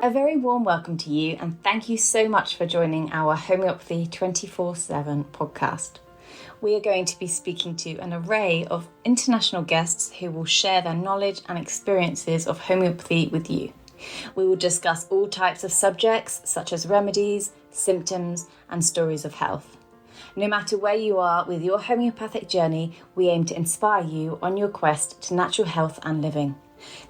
A very warm welcome to you, and thank you so much for joining our Homeopathy 24/7 podcast. We are going to be speaking to an array of international guests who will share their knowledge and experiences of homeopathy with you. We will discuss all types of subjects such as remedies, symptoms, and stories of health. No matter where you are with your homeopathic journey, we aim to inspire you on your quest to natural health and living.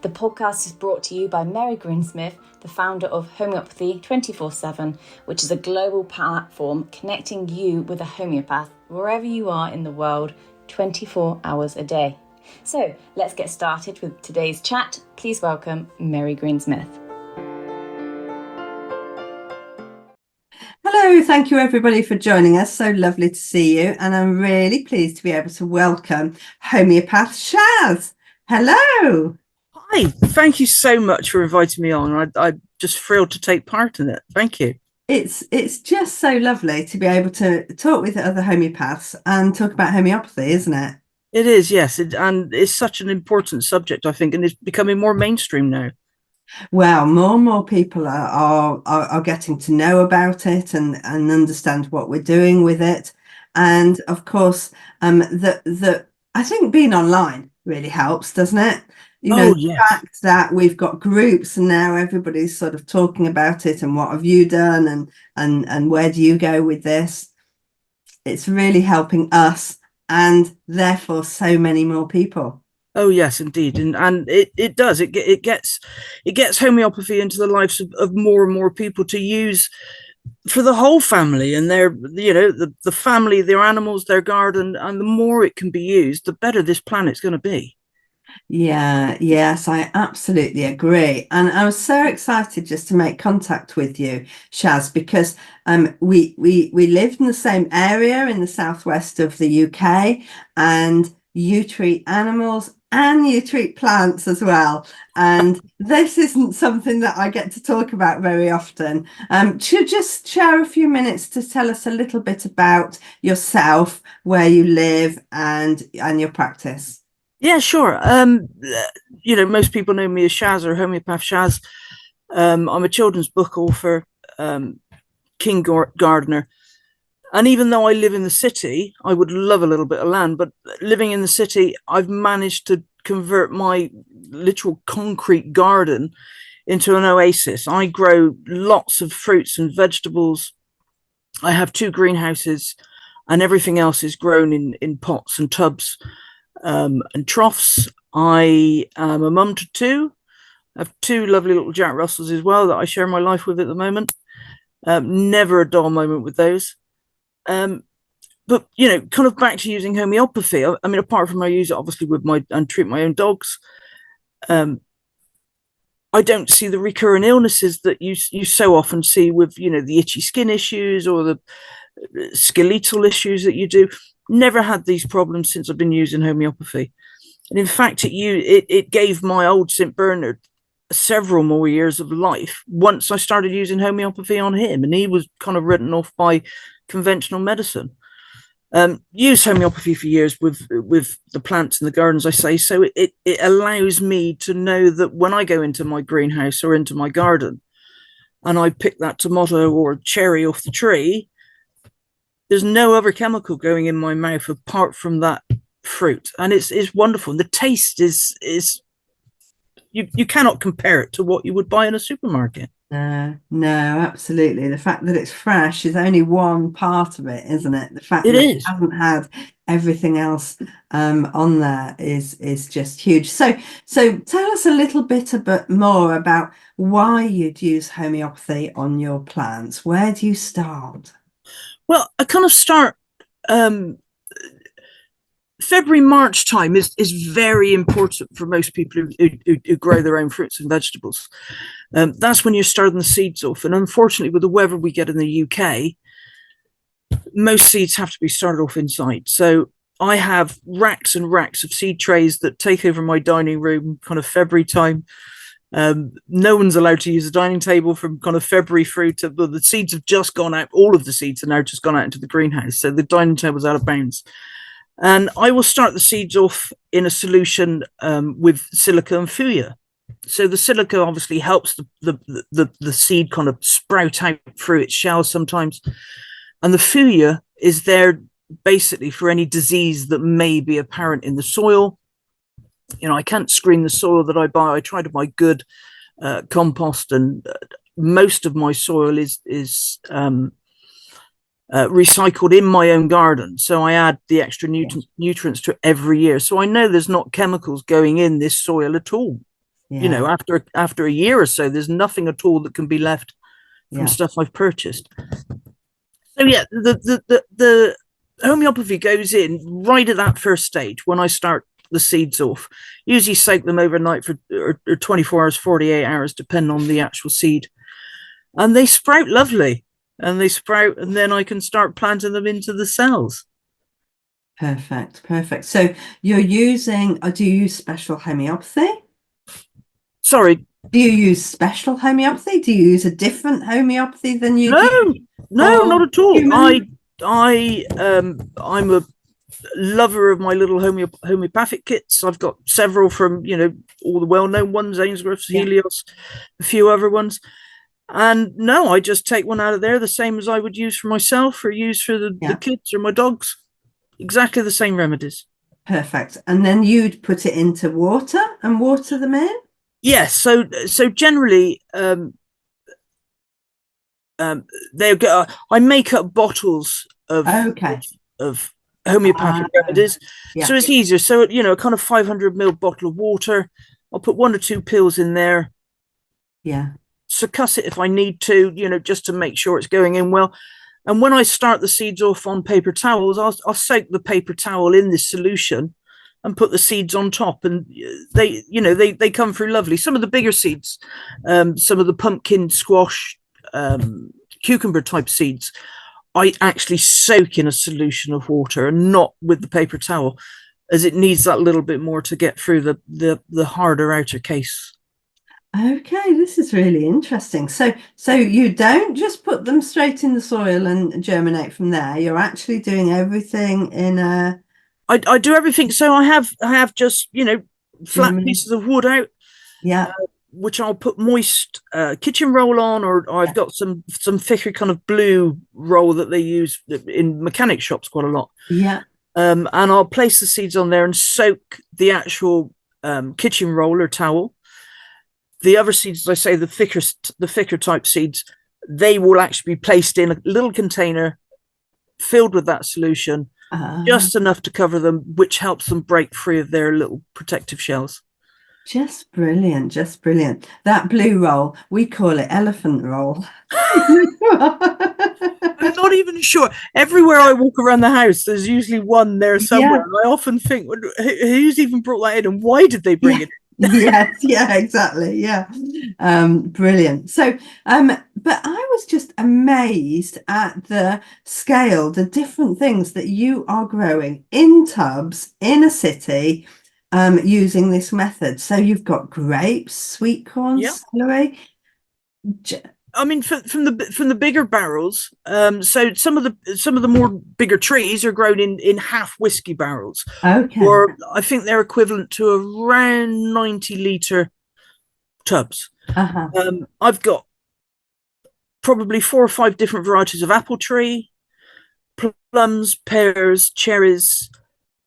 The podcast is brought to you by Greensmith, the founder of Homeopathy 24/7, which is a global platform connecting you with a homeopath wherever you are in the world, 24 hours a day. So let's get started with today's chat. Please welcome Mary Greensmith. Hello, thank you everybody for joining us. So lovely to see you, and I'm really pleased to be able to welcome Homeopath Shaz. Hello. Hi, thank you so much for inviting me on. I'm just thrilled to take part in it. Thank you. It's just so lovely to be able to talk with other homeopaths and talk about homeopathy, isn't it? It is, yes, and it's such an important subject, I think, and it's becoming more mainstream now. Well, more and more people are getting to know about it and understand what we're doing with it. And of course, I think being online really helps, doesn't it? Yes. The fact that we've got groups and now everybody's sort of talking about it and what have you done and where do you go with this? It's really helping us and therefore so many more people. Oh yes, indeed, and it does. It gets homeopathy into the lives of more and more people to use for the whole family and their the family, their animals, their garden, and the more it can be used, the better this planet's going to be. Yes, I absolutely agree. And I was so excited just to make contact with you, Shaz, because we live in the same area in the southwest of the UK, and you treat animals and you treat plants as well. And this isn't something that I get to talk about very often. To just share a few minutes to tell us a little bit about yourself, where you live, and your practice. Yeah, sure. Most people know me as Shaz or Homeopath Shaz. I'm a children's book author, king gardener. And even though I live in the city, I would love a little bit of land, but living in the city, I've managed to convert my literal concrete garden into an oasis. I grow lots of fruits and vegetables. I have 2 greenhouses, and everything else is grown in pots and tubs. And troughs. I am a mum to 2. I have 2 lovely little Jack Russells as well that I share my life with at the moment. Never a dull moment with those. But kind of back to using homeopathy. I mean, apart from I use it obviously and treat my own dogs. I don't see the recurrent illnesses that you so often see with the itchy skin issues or the skeletal issues that you do. Never had these problems since I've been using homeopathy. And in fact, it gave my old St. Bernard several more years of life once I started using homeopathy on him, and he was kind of written off by conventional medicine. Used homeopathy for years with the plants in the gardens, I say, so it allows me to know that when I go into my greenhouse or into my garden and I pick that tomato or cherry off the tree, there's no other chemical going in my mouth apart from that fruit, and it's wonderful. And the taste is you cannot compare it to what you would buy in a supermarket. No, absolutely. The fact that it's fresh is only one part of it, isn't it? The fact that it hasn't had everything else on there is just huge. So tell us a little bit more about why you'd use homeopathy on your plants. Where do you start? Well, I kind of start February, March time is very important for most people who grow their own fruits and vegetables. That's when you're starting the seeds off. And unfortunately, with the weather we get in the UK, most seeds have to be started off inside. So I have racks and racks of seed trays that take over my dining room kind of February time. No one's allowed to use the dining table from kind of February through to the seeds have just gone out. All of the seeds are now just gone out into the greenhouse. So the dining table's out of bounds. And I will start the seeds off in a solution with Silica and Thuja. So the silica obviously helps the seed kind of sprout out through its shell sometimes. And the Thuja is there basically for any disease that may be apparent in the soil. I can't screen the soil that I buy. I try to buy good compost, and most of my soil is recycled in my own garden. So I add the extra nutrients to it every year. So I know there's not chemicals going in this soil at all. After a year or so, there's nothing at all that can be left from stuff I've purchased. So the homeopathy goes in right at that first stage when I start the seeds off. Usually soak them overnight for or 24 hours, 48 hours, depending on the actual seed. And they sprout lovely. And then I can start planting them into the cells. Perfect. So you're using, do you use special homeopathy? Sorry. Do you use special homeopathy? Do you use a different homeopathy than you do? No, not at all. I'm a lover of my little homeopathic kits. I've got several from, all the well-known ones, Ainsworth's, Helios, a few other ones. And no, I just take one out of there, the same as I would use for myself or use for the kids or my dogs. Exactly the same remedies. Perfect. And then you'd put it into water and water them in? Yes. So generally, I make up bottles of homeopathic remedies. So it's easier. So, a kind of 500 ml bottle of water. I'll put 1 or 2 pills in there. Yeah. Succuss it if I need to, just to make sure it's going in well. And when I start the seeds off on paper towels, I'll soak the paper towel in this solution and put the seeds on top, and they come through lovely. Some of the bigger seeds, some of the pumpkin, squash, cucumber type seeds, I actually soak in a solution of water and not with the paper towel, as it needs that little bit more to get through the harder outer case. Okay, this is really interesting. So you don't just put them straight in the soil and germinate from there. You're actually doing everything in a... I do everything. So I have just, flat pieces of wood out. Yeah. Which I'll put moist kitchen roll on, or I've got some thicker kind of blue roll that they use in mechanic shops quite a lot. Yeah. And I'll place the seeds on there and soak the actual kitchen roll or towel. The other seeds, as I say, the thicker type seeds, they will actually be placed in a little container filled with that solution, just enough to cover them, which helps them break free of their little protective shells. Just brilliant. That blue roll, we call it elephant roll. I'm not even sure. Everywhere I walk around the house, there's usually one there somewhere. And I often think, who's even brought that in and why did they bring it in? Yes, exactly. Brilliant. So but I was just amazed at the scale, the different things that you are growing in tubs in a city using this method. So you've got grapes, sweet corn, celery. I mean, from the bigger barrels. So some of the more bigger trees are grown in half whiskey barrels. Okay. Or I think they're equivalent to around 90-litre tubs. I've got probably 4 or 5 different varieties of apple tree, plums, pears, cherries,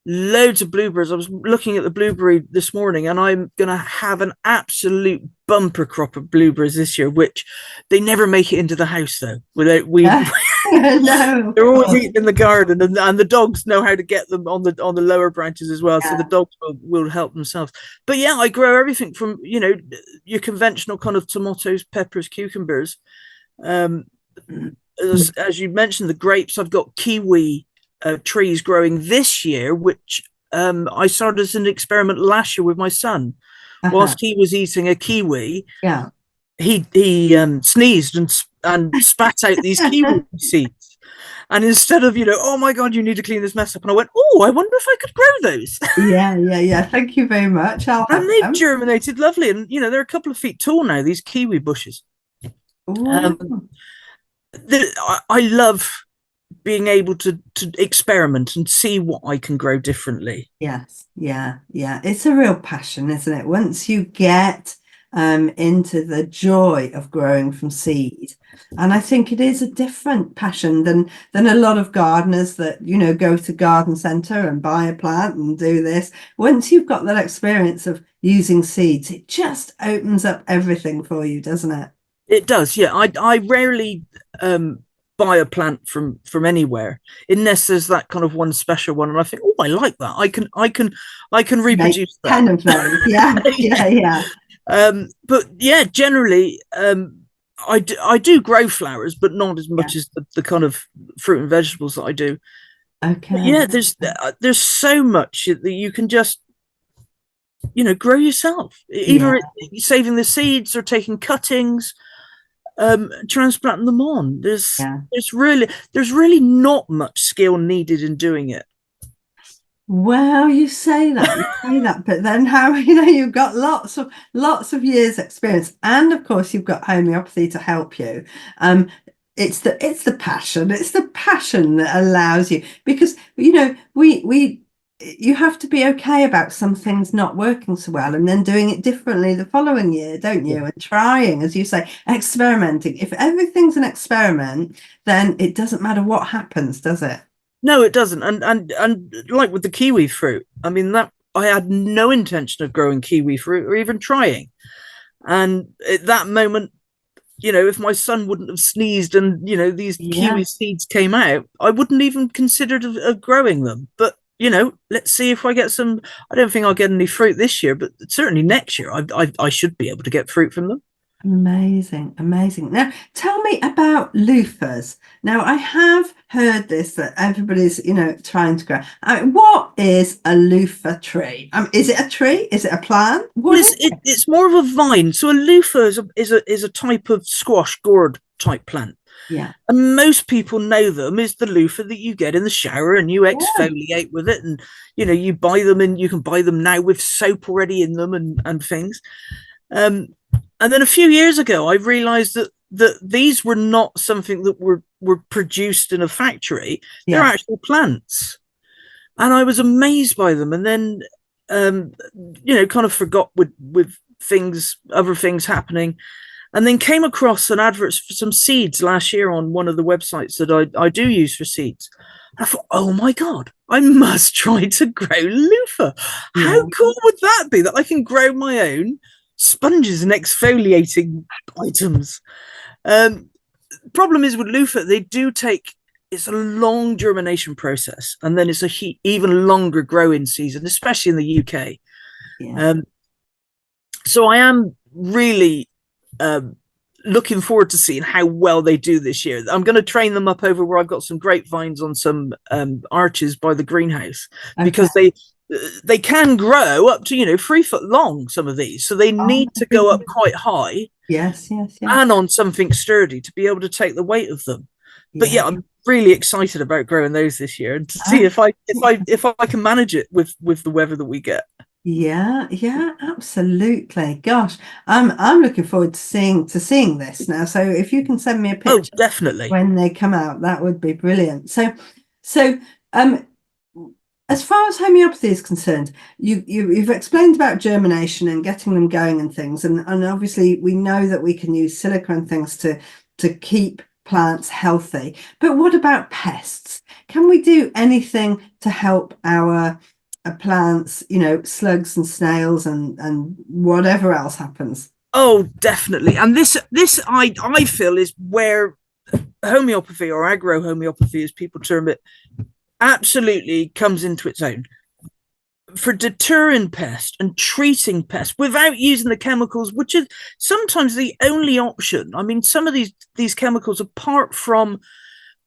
loads of blueberries. I was looking at the blueberry this morning, and I'm going to have an absolute bumper crop of blueberries this year, which they never make it into the house though. Without no, they're always eaten in the garden, and the dogs know how to get them on the lower branches as well. So the dogs will help themselves. But I grow everything from your conventional kind of tomatoes, peppers, cucumbers. As you mentioned, the grapes. I've got kiwi trees growing this year, which I started as an experiment last year with my son. Whilst he was eating a kiwi, he sneezed and spat out these kiwi seeds. And instead of oh my god, you need to clean this mess up, and I went, oh, I wonder if I could grow those. Thank you very much. And they've germinated lovely, and they're a couple of feet tall now, these kiwi bushes. I love being able to experiment and see what I can grow differently. Yes. It's a real passion, isn't it? Once you get into the joy of growing from seed. And I think it is a different passion than a lot of gardeners that, you know, go to garden centre and buy a plant and do this. Once you've got that experience of using seeds, it just opens up everything for you, doesn't it? It does, yeah. I rarely buy a plant from anywhere unless there's that kind of one special one, and I think, oh, I like that. I can reproduce that. 10 of those, yeah, yeah. But yeah, generally, I do grow flowers, but not as much as the kind of fruit and vegetables that I do. Okay. But yeah, there's so much that you can just, you know, grow yourself. Either saving the seeds or taking cuttings, transplanting them on. There's really not much skill needed in doing it. Well, you say that, but then how, you know, you've got lots of years experience, and of course you've got homeopathy to help you. It's the passion that allows you, because, you know, you have to be okay about some things not working so well and then doing it differently the following year, don't you? And trying, as you say, experimenting. If everything's an experiment, then it doesn't matter what happens, does it? No, it doesn't. And like with the kiwi fruit, I mean, that I had no intention of growing kiwi fruit or even trying. And at that moment, you know, if my son wouldn't have sneezed and, you know, these kiwi seeds came out, I wouldn't even considered of growing them. But, you know, let's see if I get some. I don't think I'll get any fruit this year, but certainly next year I should be able to get fruit from them. Amazing. Now, tell me about loofahs. Now, I have heard this, that everybody's, you know, trying to grow. What is a loofah tree? Is it a tree? Is it a plant? It's more of a vine. So a loofah is a type of squash gourd type plant. Yeah. And most people know them as the loofah that you get in the shower and you exfoliate with it. And, you know, you buy them, and you can buy them now with soap already in them and things. And then a few years ago, I realized that these were not something that were produced in a factory. They're actual plants. And I was amazed by them. And then, you know, kind of forgot with other things happening. And then came across an advert for some seeds last year on one of the websites that I do use for seeds. I thought, oh my God, I must try to grow loofah. How cool would that be, that I can grow my own sponges and exfoliating items? Problem is with loofah, it's a long germination process, and then it's even longer growing season, especially in the UK. So I am really looking forward to seeing how well they do this year. I'm going to train them up over where I've got some grapevines on some arches by the greenhouse, because they can grow up to, you know, 3 foot long, some of these. So they need to go up quite high. Yes. And on something sturdy to be able to take the weight of them. But yeah, I'm really excited about growing those this year, and to see if I can manage it with the weather that we get. Yeah, absolutely. Gosh, I'm looking forward to seeing this now. So if you can send me a picture, definitely, when they come out, that would be brilliant. So as far as homeopathy is concerned, you've explained about germination and getting them going and things, and obviously we know that we can use silica and things to keep plants healthy. But what about pests? Can we do anything to help our plants, you know, slugs and snails and whatever else happens? Oh, definitely. And this I feel is where homeopathy, or agro homeopathy as people term it, absolutely comes into its own for deterring pests and treating pests without using the chemicals, which is sometimes the only option. I mean, some of these chemicals, apart from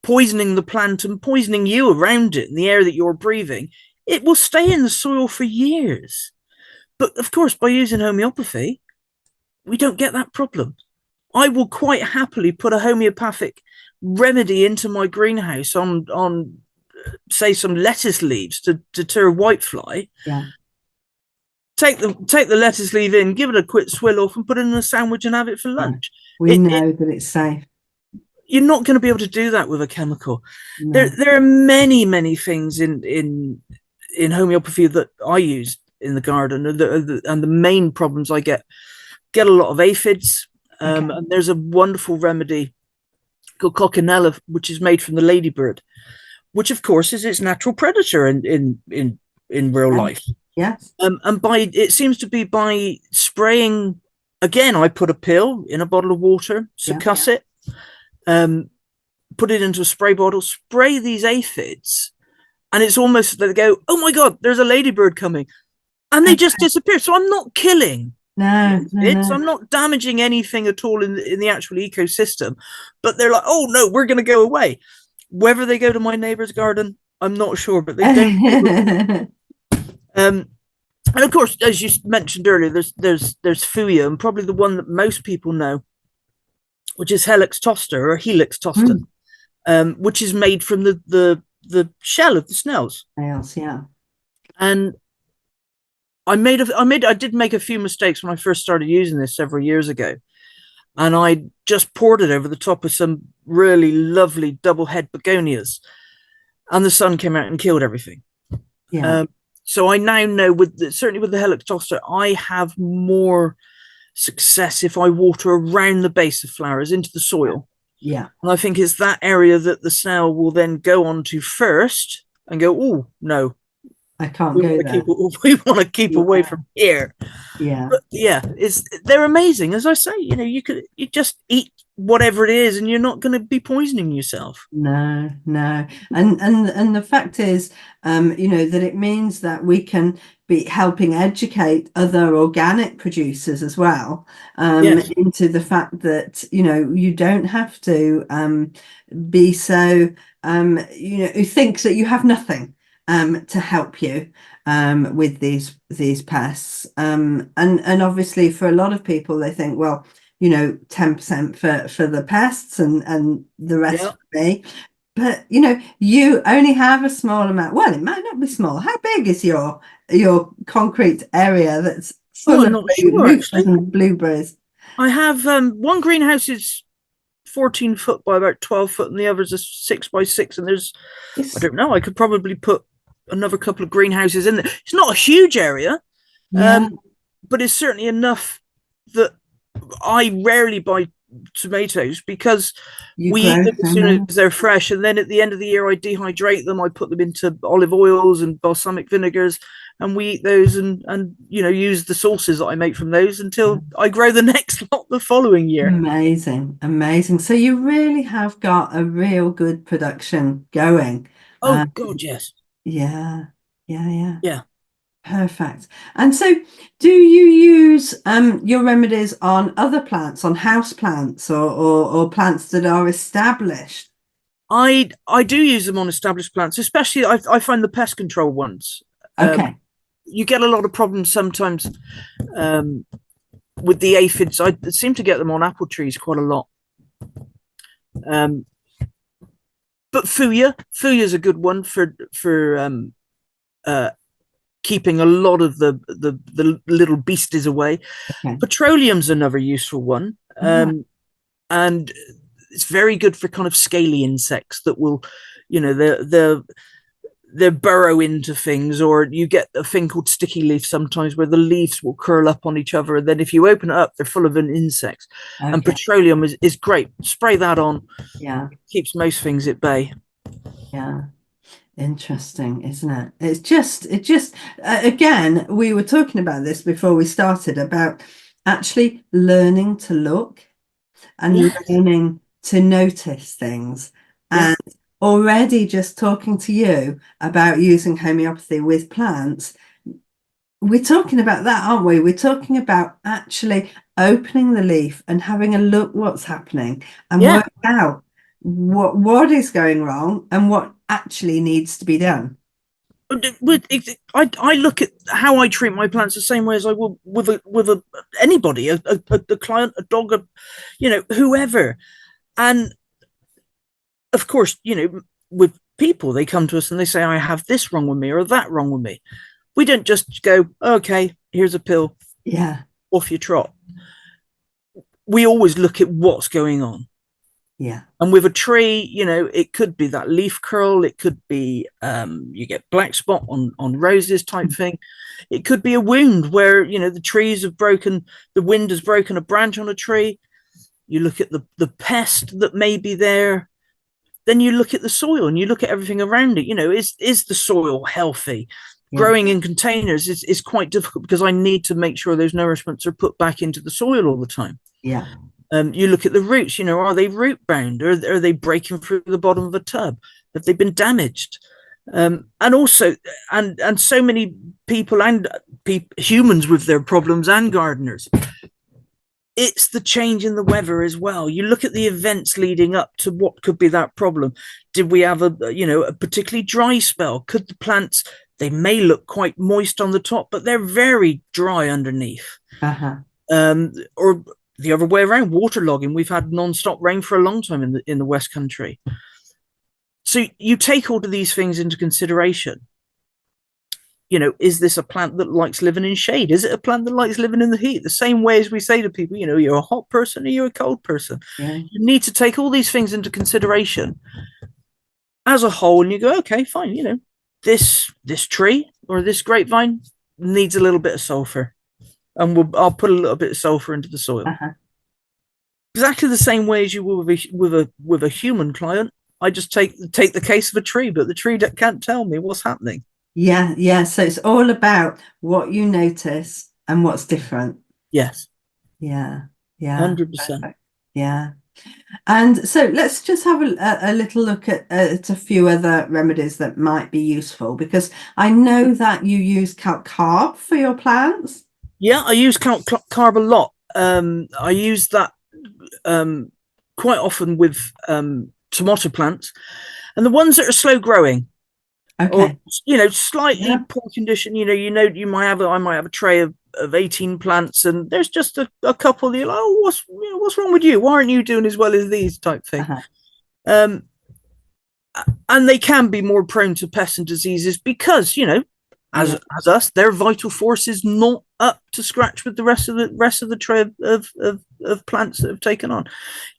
poisoning the plant and poisoning you around it in the air that you're breathing, it will stay in the soil for years. But of course, by using homeopathy, we don't get that problem. I will quite happily put a homeopathic remedy into my greenhouse on say some lettuce leaves to deter whitefly. Take the lettuce leaf in, give it a quick swill off, and put it in a sandwich and have it for lunch. We know that it's safe. You're not going to be able to do that with a chemical. No. There are many things in homeopathy that I use in the garden, and the main problems I get get a lot of aphids. Okay. And there's a wonderful remedy called coccinella, which is made from the ladybird, which of course is its natural predator in real life. Yes. And it seems to be by spraying. Again, I put a pill in a bottle of water, succuss it, put it into a spray bottle, spray these aphids, and it's almost they go, "Oh my God, there's a ladybird coming," and they just disappear. So I'm not killing. No. I'm not damaging anything at all in the actual ecosystem, but they're like, "Oh no, we're going to go away." Whether they go to my neighbor's garden, I'm not sure, but they don't. And of course, as you mentioned earlier, there's Thuja, and probably the one that most people know, which is Helix toster or Helix toster, which is made from the shell of the snails. Snails, yeah. And I did make a few mistakes when I first started using this several years ago, and I just poured it over the top of some really lovely double head begonias, and the sun came out and killed everything. Yeah. So I now know, certainly with the Helix toster, I have more success if I water around the base of flowers into the soil. Yeah. And I think it's that area that the snail will then go on to first and go, "Oh no, I can't go there. We want to keep away from here." Yeah. But yeah, they're amazing. As I say, you just eat whatever it is, and you're not going to be poisoning yourself. No. And the fact is, that it means that we can be helping educate other organic producers as well, Yes. into the fact that, you don't have to be so, who thinks that you have nothing to help you with these pests. And obviously for a lot of people, they think, well, 10% for the pests and the rest for me. But you only have a small amount. Well, it might not be small. How big is your concrete area that's full of loofahs and blueberries? I have one greenhouse is 14 foot by about 12 foot, and the others are 6 by 6. And there's, I don't know, I could probably put another couple of greenhouses in there. It's not a huge area, but it's certainly enough that I rarely buy tomatoes because we eat them as soon as they're fresh, and then at the end of the year I dehydrate them. I put them into olive oils and balsamic vinegars, and we eat those and use the sauces that I make from those until I grow the next lot the following year. Amazing. So you really have got a real good production going. Oh God, yes. Yeah. Perfect. And so do you use your remedies on other plants, on house plants or plants that are established? I do use them on established plants, especially I find the pest control ones. Okay. You get a lot of problems sometimes with the aphids. I seem to get them on apple trees quite a lot. But Thuja is a good one for keeping a lot of the little beasties away. Okay. Petroleum's another useful one. And it's very good for kind of scaly insects that will, they burrow into things, or you get a thing called sticky leaf sometimes where the leaves will curl up on each other, and then if you open it up, they're full of insects. Okay. And petroleum is great. Spray that on. Yeah. It keeps most things at bay. Yeah. Interesting, isn't it? It just again, we were talking about this before we started about actually learning to look and learning to notice things. And already just talking to you about using homeopathy with plants, we're talking about that, aren't we? We're talking about actually opening the leaf and having a look what's happening and work out what is going wrong and what actually needs to be done. I look at how I treat my plants the same way as I will with anybody, a client, a dog, whoever. And of course, with people, they come to us and they say, I have this wrong with me or that wrong with me. We don't just go, okay, here's a pill. Yeah. Off you trot. We always look at what's going on. Yeah. And with a tree, you know, it could be that leaf curl, it could be you get black spot on roses type thing. It could be a wound where, you know, the trees have broken, the wind has broken a branch on a tree. You look at the pest that may be there. Then you look at the soil and you look at everything around it. You know, is the soil healthy? Yeah. Growing in containers is quite difficult because I need to make sure those nourishments are put back into the soil all the time. Yeah. You look at the roots, you know, are they root bound? Or are they breaking through the bottom of a tub? Have they been damaged? And also, and so many people and humans with their problems and gardeners, it's the change in the weather as well. You look at the events leading up to what could be that problem. Did we have a particularly dry spell? Could the plants, they may look quite moist on the top, but they're very dry underneath. Or the other way around, waterlogging. We've had non-stop rain for a long time in the West Country. So you take all of these things into consideration. You know, is this a plant that likes living in shade? Is it a plant that likes living in the heat? The same way as we say to people, you know, you're a hot person or you're a cold person. Yeah. You need to take all these things into consideration as a whole, and you go, okay, fine, you know, this tree or this grapevine needs a little bit of sulfur. And I'll put a little bit of sulfur into the soil. Exactly the same way as you will with a human client. I just take the case of a tree, but the tree can't tell me what's happening. Yeah, yeah. So it's all about what you notice and what's different. Yes. Yeah, yeah. 100%. Yeah. And so let's just have a little look at a few other remedies that might be useful, because I know that you use Calc Carb for your plants. Yeah, I use Carb a lot. I use that quite often with tomato plants, and the ones that are slow growing, or you know, slightly poor condition. You know, I might have a tray of 18 plants, and there's just a couple that you're like, oh, what's wrong with you? Why aren't you doing as well as these type thing? And they can be more prone to pests and diseases because, you know, as us, their vital force is not up to scratch with the rest of the tray of plants that have taken on.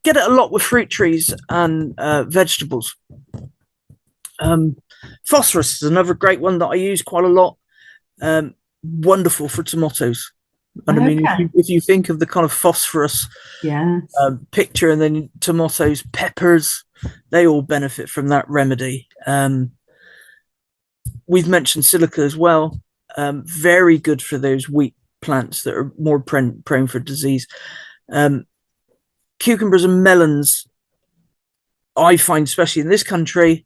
Get it a lot with fruit trees and vegetables. Phosphorus is another great one that I use quite a lot. Wonderful for tomatoes. And I mean, if you think of the kind of phosphorus picture, and then tomatoes, peppers, they all benefit from that remedy. We've mentioned silica as well. Very good for those wheat plants that are more prone for disease. Cucumbers and melons, I find, especially in this country,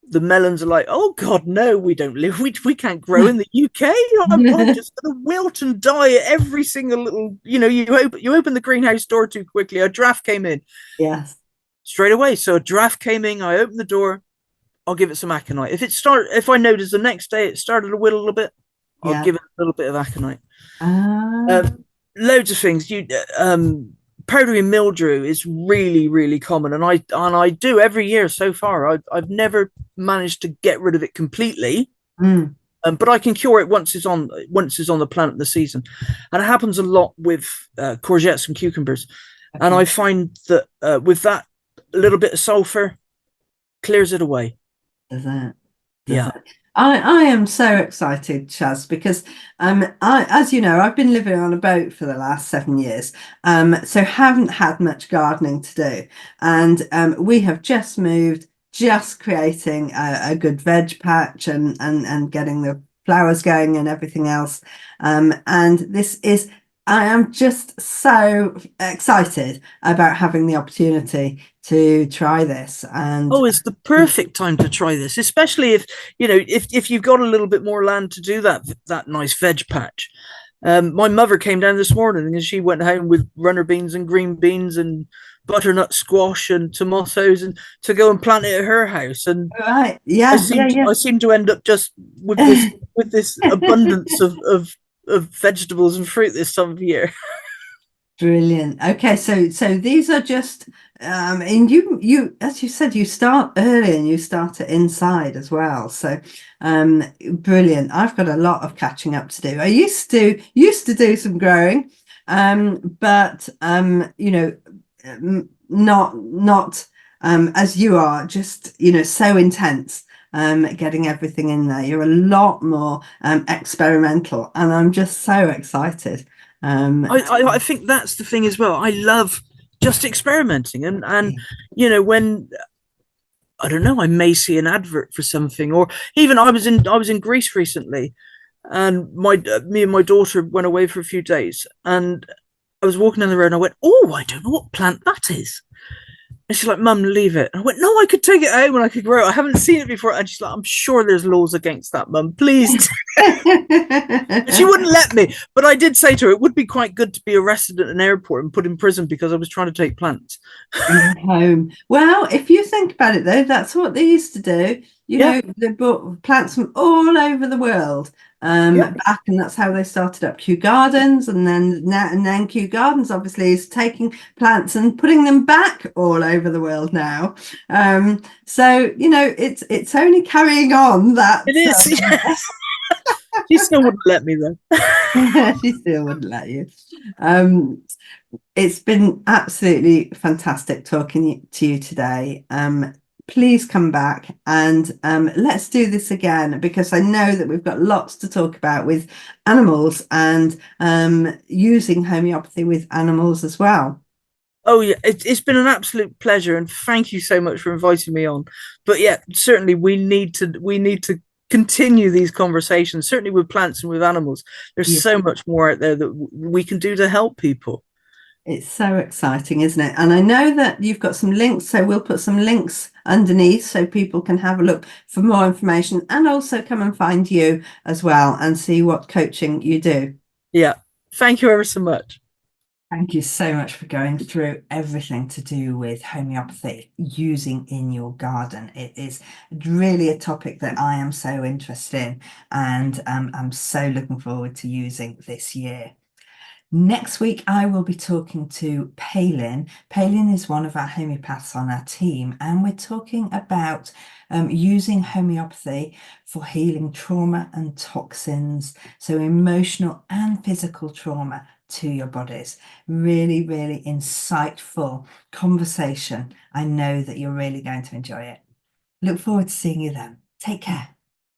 the melons are like, oh God, no, we can't grow in the UK. I'm just going to wilt and die at every single little, you know, you open the greenhouse door too quickly. A draft came in. Yes. Straight away. So a draft came in, I opened the door, I'll give it some aconite. If I notice the next day it started to wilt a little bit, I'll give it a little bit of aconite. Loads of things. Powdery mildew is really, really common, and I do every year so far. I've never managed to get rid of it completely, but I can cure it once it's on the plant in the season, and it happens a lot with courgettes and cucumbers. And I find that with that, a little bit of sulfur clears it away. Does it? Yeah. I am so excited, Shaz, because as you know, I've been living on a boat for the last 7 years, so haven't had much gardening to do, and we have just moved, just creating a good veg patch and getting the flowers going and everything else, and this is. I am just so excited about having the opportunity to try this. And it's the perfect time to try this, especially if you've got a little bit more land to do that nice veg patch. My mother came down this morning and she went home with runner beans and green beans and butternut squash and tomatoes, and to go and plant it at her house. And I seem to end up just with this abundance of vegetables and fruit this time of year. Brilliant. Okay, so these are just and you as you said, you start early and you start it inside as well, so brilliant. I've got a lot of catching up to do. I used to do some growing, but you know, not as you are, just, so intense, getting everything in there. You're a lot more experimental, and I'm just so excited. I think that's the thing as well. I love just experimenting, and when I don't know, I may see an advert for something, or even I was in Greece recently, and me and my daughter went away for a few days, and I was walking down the road and I went, "Oh, I don't know what plant that is." And she's like, "Mum, leave it." And I went, "No, I could take it home and I could grow it. I haven't seen it before." And she's like, "I'm sure there's laws against that, Mum. Please." And she wouldn't let me. But I did say to her, it would be quite good to be arrested at an airport and put in prison because I was trying to take plants home. Well, if you think about it, though, that's what they used to do. They brought plants from all over the world back, and that's how they started up Kew Gardens, and then Kew Gardens obviously is taking plants and putting them back all over the world now. So it's only carrying on that. It is. Yes. She still wouldn't let me though. She still wouldn't let you. It's been absolutely fantastic talking to you today. Please come back and let's do this again, because I know that we've got lots to talk about with animals and using homeopathy with animals as well. Oh yeah, it's been an absolute pleasure, and thank you so much for inviting me on. But yeah, certainly we need to continue these conversations, certainly with plants and with animals. There's so much more out there that we can do to help people. It's so exciting, isn't it? And I know that you've got some links, so we'll put some links underneath so people can have a look for more information, and also come and find you as well and see what coaching you do. Yeah, thank you ever so much. Thank you so much for going through everything to do with homeopathy using in your garden. It is really a topic that I am so interested in, and I'm so looking forward to using this year. Next week, I will be talking to Palin. Palin is one of our homeopaths on our team, and we're talking about using homeopathy for healing trauma and toxins, so emotional and physical trauma to your bodies. Really, really insightful conversation. I know that you're really going to enjoy it. Look forward to seeing you then. Take care.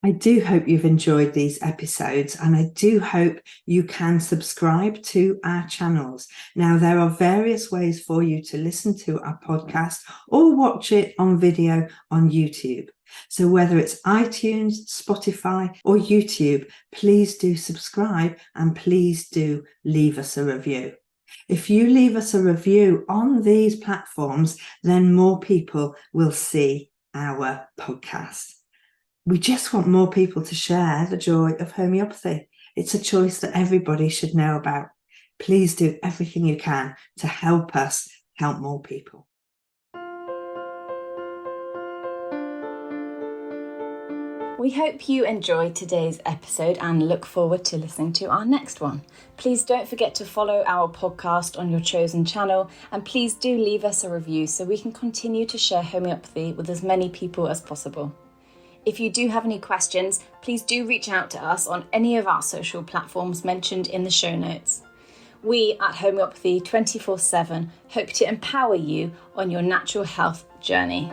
I do hope you've enjoyed these episodes, and I do hope you can subscribe to our channels. Now, there are various ways for you to listen to our podcast or watch it on video on YouTube. So whether it's iTunes, Spotify, or YouTube, please do subscribe, and please do leave us a review. If you leave us a review on these platforms, then more people will see our podcast. We just want more people to share the joy of homeopathy. It's a choice that everybody should know about. Please do everything you can to help us help more people. We hope you enjoyed today's episode and look forward to listening to our next one. Please don't forget to follow our podcast on your chosen channel, and please do leave us a review so we can continue to share homeopathy with as many people as possible. If you do have any questions, please do reach out to us on any of our social platforms mentioned in the show notes. We at Homeopathy 24/7 hope to empower you on your natural health journey.